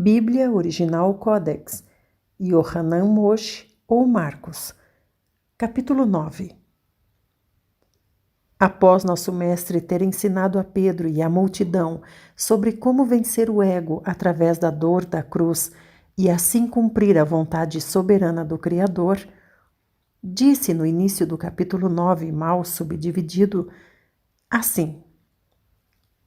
Bíblia Original Codex, Yohanan Moshe ou Marcos, capítulo 9. Após nosso mestre ter ensinado a Pedro e à multidão sobre como vencer o ego através da dor da cruz e assim cumprir a vontade soberana do Criador, disse no início do capítulo 9, mal subdividido, assim: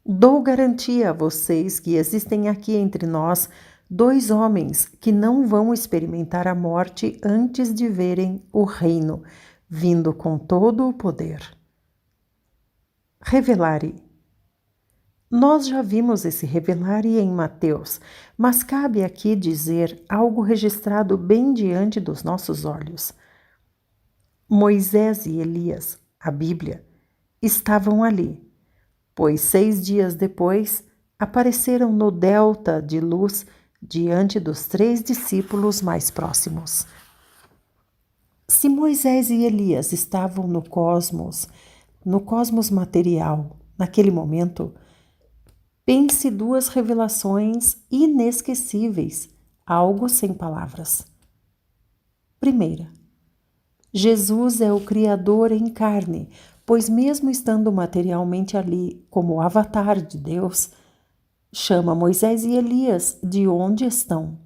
Dou garantia a vocês que existem aqui entre nós 2 homens que não vão experimentar a morte antes de verem o reino, vindo com todo o poder. Revelare. Nós já vimos esse revelare em Mateus, mas cabe aqui dizer algo registrado bem diante dos nossos olhos. Moisés e Elias, a Bíblia, estavam ali, pois 6 dias depois apareceram no delta de luz diante dos 3 discípulos mais próximos. Se Moisés e Elias estavam no cosmos material, naquele momento, pense 2 revelações inesquecíveis, algo sem palavras. Primeira, Jesus é o Criador em carne, pois mesmo estando materialmente ali como avatar de Deus, chama Moisés e Elias de onde estão.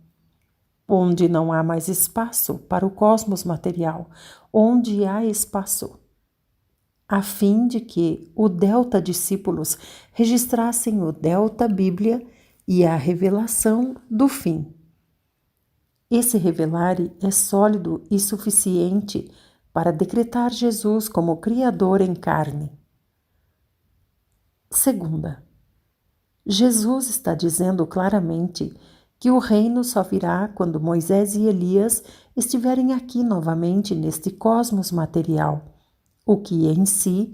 Onde não há mais espaço para o cosmos material, onde há espaço, a fim de que o delta discípulos registrassem o delta Bíblia e a revelação do fim. Esse revelare é sólido e suficiente para decretar Jesus como Criador em carne. Segunda, Jesus está dizendo claramente que o reino só virá quando Moisés e Elias estiverem aqui novamente neste cosmos material, o que em si,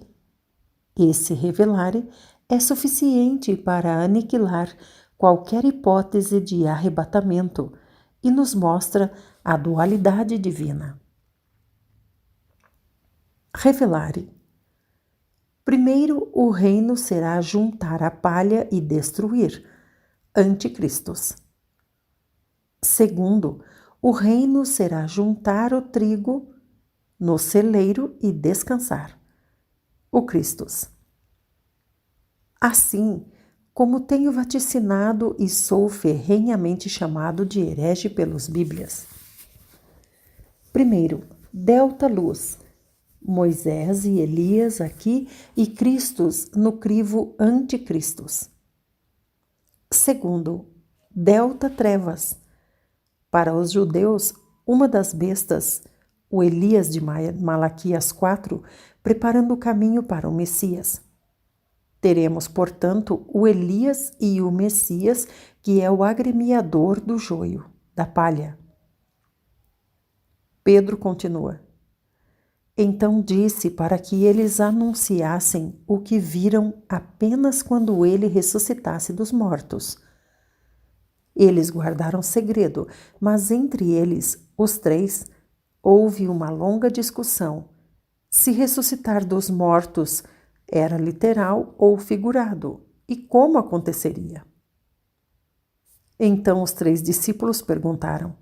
esse revelare, é suficiente para aniquilar qualquer hipótese de arrebatamento e nos mostra a dualidade divina. Revelare. Primeiro, o reino será juntar a palha e destruir, anticristos. Segundo, o reino será juntar o trigo no celeiro e descansar, o Cristos. Assim, como tenho vaticinado e sou ferrenhamente chamado de herege pelos Bíblias. Primeiro, delta luz, Moisés e Elias aqui e Cristos no crivo anticristos. Segundo, delta trevas, para os judeus, uma das bestas, o Elias de Malaquias 4, preparando o caminho para o Messias. Teremos, portanto, o Elias e o Messias, que é o agremiador do joio, da palha. Pedro continua. Então disse para que eles anunciassem o que viram apenas quando ele ressuscitasse dos mortos. Eles guardaram segredo, mas entre eles, os 3, houve uma longa discussão se ressuscitar dos mortos era literal ou figurado e como aconteceria. Então os 3 discípulos perguntaram: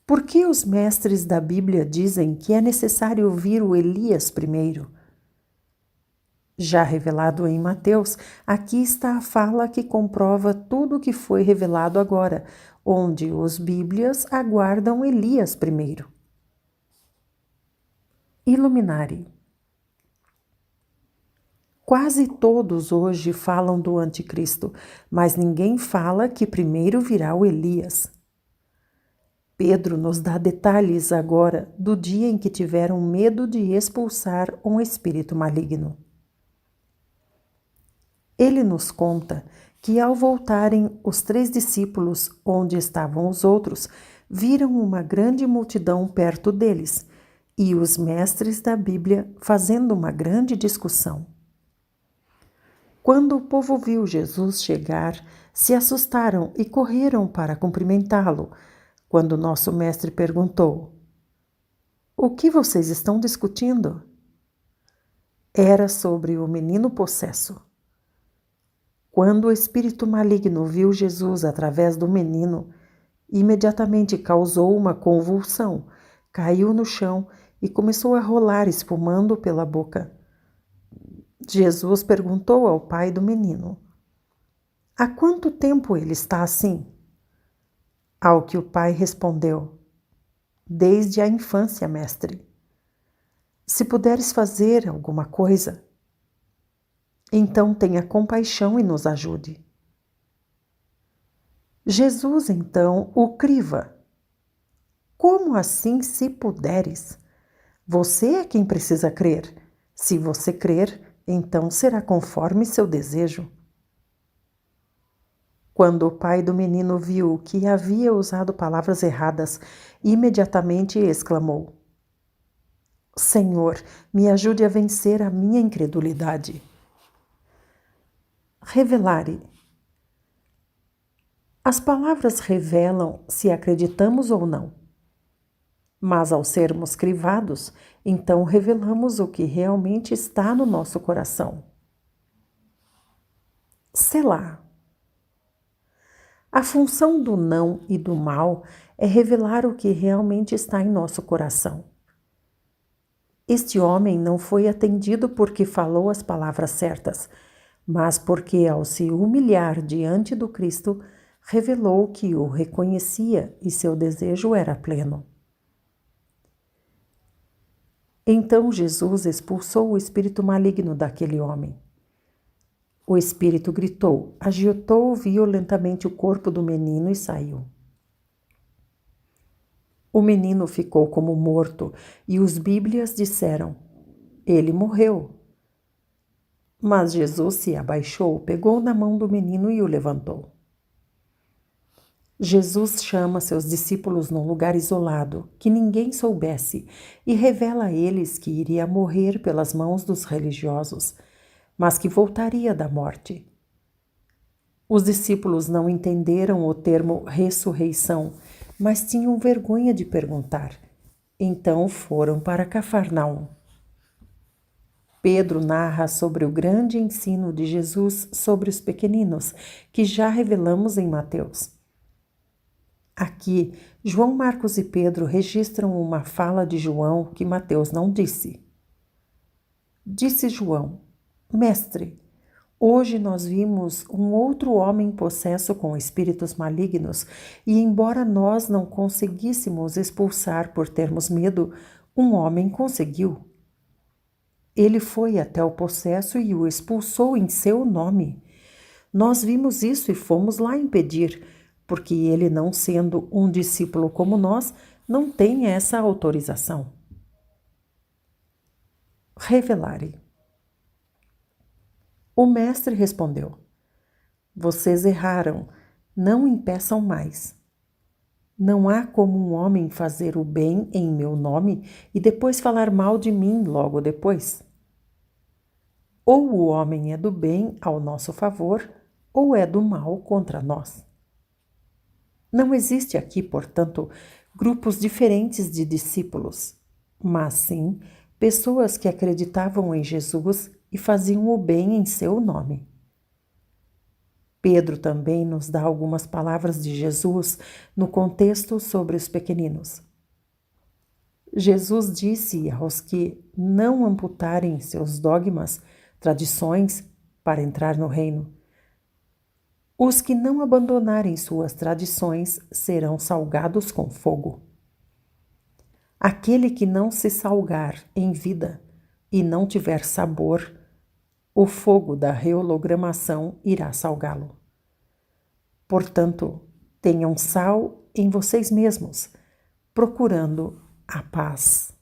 por que os mestres da Bíblia dizem que é necessário ouvir o Elias primeiro? Já revelado em Mateus, aqui está a fala que comprova tudo o que foi revelado agora, onde os Bíblias aguardam Elias primeiro. Iluminare. Quase todos hoje falam do anticristo, mas ninguém fala que primeiro virá o Elias. Pedro nos dá detalhes agora do dia em que tiveram medo de expulsar um espírito maligno. Ele nos conta que ao voltarem os 3 discípulos onde estavam os outros, viram uma grande multidão perto deles e os mestres da Bíblia fazendo uma grande discussão. Quando o povo viu Jesus chegar, se assustaram e correram para cumprimentá-lo, quando nosso mestre perguntou: o que vocês estão discutindo? Era sobre o menino possesso. Quando o espírito maligno viu Jesus através do menino, imediatamente causou uma convulsão, caiu no chão e começou a rolar, espumando pela boca. Jesus perguntou ao pai do menino: há quanto tempo ele está assim? Ao que o pai respondeu: desde a infância, mestre. Se puderes fazer alguma coisa, então tenha compaixão e nos ajude. Jesus então o criva: como assim, se puderes? Você é quem precisa crer. Se você crer, então será conforme seu desejo. Quando o pai do menino viu que havia usado palavras erradas, imediatamente exclamou: Senhor, me ajude a vencer a minha incredulidade. Revelare. As palavras revelam se acreditamos ou não. Mas ao sermos crivados, então revelamos o que realmente está no nosso coração. Selá. A função do não e do mal é revelar o que realmente está em nosso coração. Este homem não foi atendido porque falou as palavras certas, mas porque, ao se humilhar diante do Cristo, revelou que o reconhecia e seu desejo era pleno. Então Jesus expulsou o espírito maligno daquele homem. O espírito gritou, agiotou violentamente o corpo do menino e saiu. O menino ficou como morto e os bíblias disseram: ele morreu. Mas Jesus se abaixou, pegou na mão do menino e o levantou. Jesus chama seus discípulos num lugar isolado, que ninguém soubesse, e revela a eles que iria morrer pelas mãos dos religiosos, mas que voltaria da morte. Os discípulos não entenderam o termo ressurreição, mas tinham vergonha de perguntar. Então foram para Cafarnaum. Pedro narra sobre o grande ensino de Jesus sobre os pequeninos, que já revelamos em Mateus. Aqui, João, Marcos e Pedro registram uma fala de João que Mateus não disse. Disse João: Mestre, hoje nós vimos um outro homem possesso com espíritos malignos, e embora nós não conseguíssemos expulsar por termos medo, um homem conseguiu. Ele foi até o possesso e o expulsou em seu nome. Nós vimos isso e fomos lá impedir, porque ele, não sendo um discípulo como nós, não tem essa autorização. Revelare. O mestre respondeu: vocês erraram, não impeçam mais. Não há como um homem fazer o bem em meu nome e depois falar mal de mim logo depois. Ou o homem é do bem ao nosso favor, ou é do mal contra nós. Não existe aqui, portanto, grupos diferentes de discípulos, mas sim pessoas que acreditavam em Jesus e faziam o bem em seu nome. Pedro também nos dá algumas palavras de Jesus no contexto sobre os pequeninos. Jesus disse aos que não amputarem seus dogmas, tradições, para entrar no reino: os que não abandonarem suas tradições serão salgados com fogo. Aquele que não se salgar em vida e não tiver sabor, o fogo da rehologramação irá salgá-lo. Portanto, tenham sal em vocês mesmos, procurando a paz.